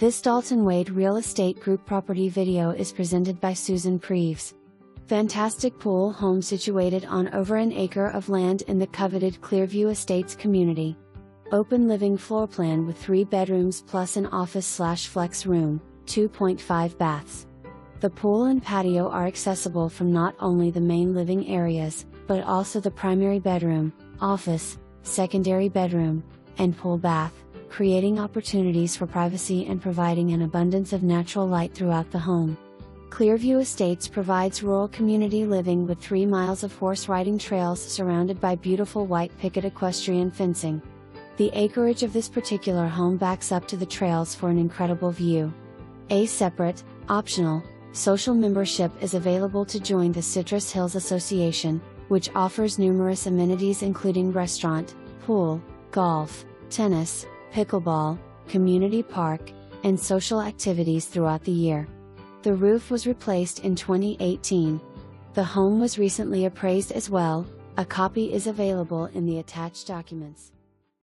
This Dalton Wade Real Estate Group property video is presented by Susan.preves. Fantastic pool home situated on over an acre of land in the coveted Clearview Estates community. Open living floor plan with 3 bedrooms plus an office/flex room, 2.5 baths. The pool and patio are accessible from not only the main living areas, but also the primary bedroom, office, secondary bedroom, and pool bath, creating opportunities for privacy and providing an abundance of natural light throughout the home. Clearview Estates provides rural community living with 3 miles of horse riding trails surrounded by beautiful white picket equestrian fencing. The acreage of this particular home backs up to the trails for an incredible view. A separate, optional, social membership is available to join the Citrus Hills Association, which offers numerous amenities including restaurant, pool, golf, tennis, pickleball, community park, and social activities throughout the year. The roof was replaced in 2018. The home was recently appraised as well. A copy is available in the attached documents.